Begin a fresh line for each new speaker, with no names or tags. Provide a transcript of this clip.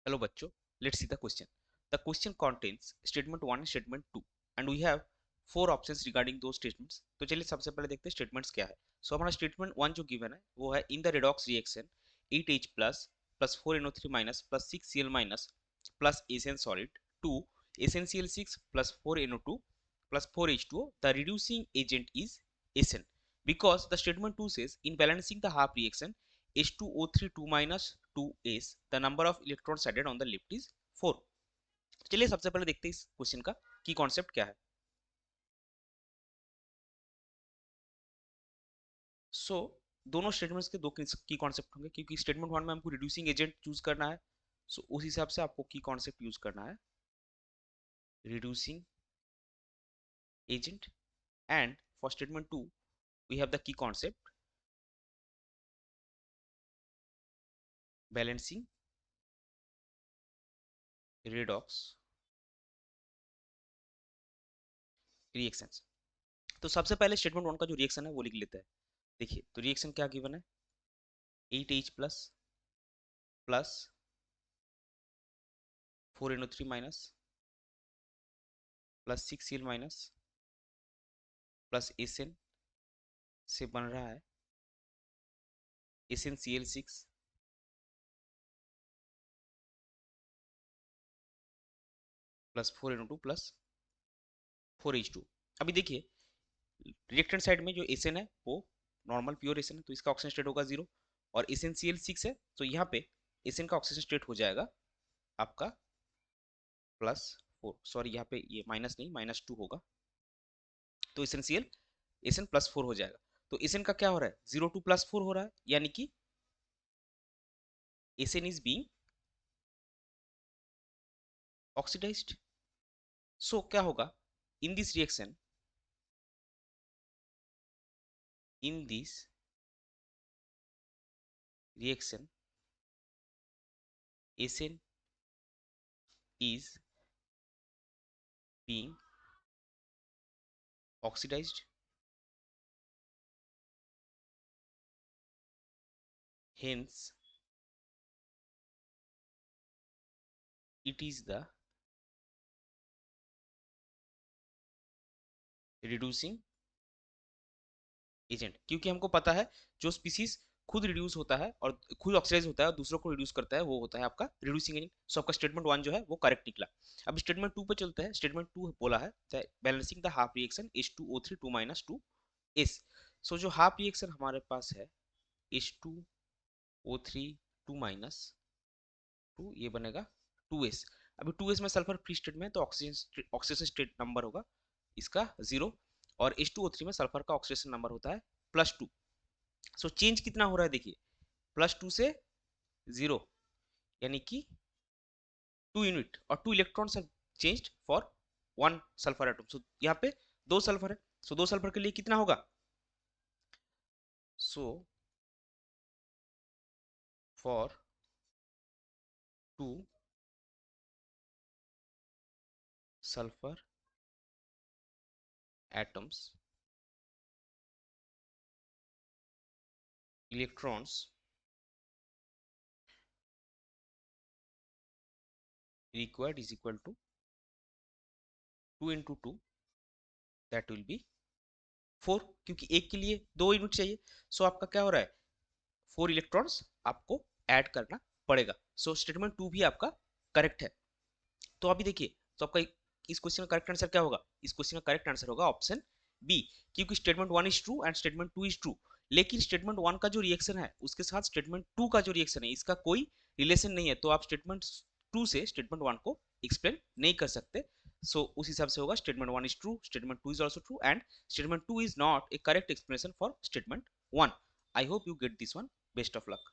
Hello बच्चों, let's see the question. The question contains statement 1 and statement 2 and we have four options regarding those statements. तो चलिए सबसे पहले देखते हैं statements क्या है. So हमारा statement 1 जो given है वो है in the redox reaction 8H plus 4NO3 minus plus 6Cl minus plus Sn solid 2 SnCl6 plus 4NO2 plus 4H2O the reducing agent is Sn because the statement 2 says in balancing the half reaction H2O3 2 minus 2s the number of electrons added on the left is 4. चलिए सबसे पहले देखते हैं इस question का की concept क्या है. सो दोनों स्टेटमेंट्स के दो की कॉन्सेप्ट होंगे क्योंकि स्टेटमेंट वन में हमको रिड्यूसिंग एजेंट चूज करना है. सो उस हिसाब से आपको की कॉन्सेप्ट यूज करना है reducing agent and for statement two we have the key concept balancing redox reactions. तो सबसे पहले स्टेटमेंट वन का जो रिएक्शन है वो लिख लेते हैं. देखिए तो रिएक्शन क्या गिवन है 8H plus 4NO3 minus plus 6Cl minus plus Sn से बन रहा है SnCl6 plus 4NO2 plus 4H2. अभी देखिए रिएक्टेंट साइड में जो Sn है वो नॉर्मल प्योर Sn है तो इसका ऑक्सीजन स्टेट होगा 0 और SnCl6 है तो यहाँ पे Sn का ऑक्सीजन स्टेट हो जाएगा आपका +4. सॉरी यहाँ पे ये माइनस नहीं -2 होगा तो एसेंशियल Sn +4 हो जाएगा. तो Sn का क्या हो रहा है 0 to +4 हो रहा है यानी कि Sn इज बीइंग ऑक्सीडाइज्ड. सो क्या होगा in this reaction Sn is being oxidized, hence it is the reducing agent. क्योंकि हमको पता है जो स्पीसीज खुद रिड्यूस होता है और खुद ऑक्सीडाइज होता है और दूसरों को रिड्यूस करता है वो होता है आपका रिड्यूसिंग एजेंट. सो आपका स्टेटमेंट वन जो है वो करेक्ट निकला. अब स्टेटमेंट टू पे चलते हैं. स्टेटमेंट टू बोला है balancing the half reaction H2O3 2 minus 2s. सो जो हाफ रिएक्शन हमारे पास है H2O3 2 minus 2 ये बनेगा 2s. अभी 2s में सल्फर फ्री स्टेट में तो ऑक्सीजन स्टेट नंबर होगा इसका 0 और H2O3 में सल्फर का ऑक्सीडेशन नंबर होता है +2. सो चेंज कितना हो रहा है देखिए +2 से 0 यानी कि 2 यूनिट और 2 electrons are changed for 1 sulphur atom. So यहाँ पे 2 सल्फर है. सो 2 सल्फर के लिए कितना होगा so for 2 sulphur atoms electrons required is equal to 2 into 2 that will be 4 क्योंकि एक के लिए 2 यूनिट चाहिए. सो आपका क्या हो रहा है 4 इलेक्ट्रॉन्स आपको ऐड करना पड़ेगा. सो स्टेटमेंट 2 भी आपका करेक्ट है. तो अभी देखिए तो आपका इस क्वेश्चन का करेक्ट आंसर क्या होगा. इस क्वेश्चन का करेक्ट आंसर होगा ऑप्शन बी क्योंकि statement 1 is true and statement 2 is true. लेकिन स्टेटमेंट 1 का जो रिएक्शन है उसके साथ स्टेटमेंट 2 का जो रिएक्शन है इसका कोई रिलेशन नहीं है तो आप स्टेटमेंट 2 से स्टेटमेंट 1 को एक्सप्लेन नहीं कर सकते. सो उस हिसाब से होगा statement 1 is true statement 2 is also true and statement 2 is not A correct explanation for statement 1. I hope you get this one. Best of luck.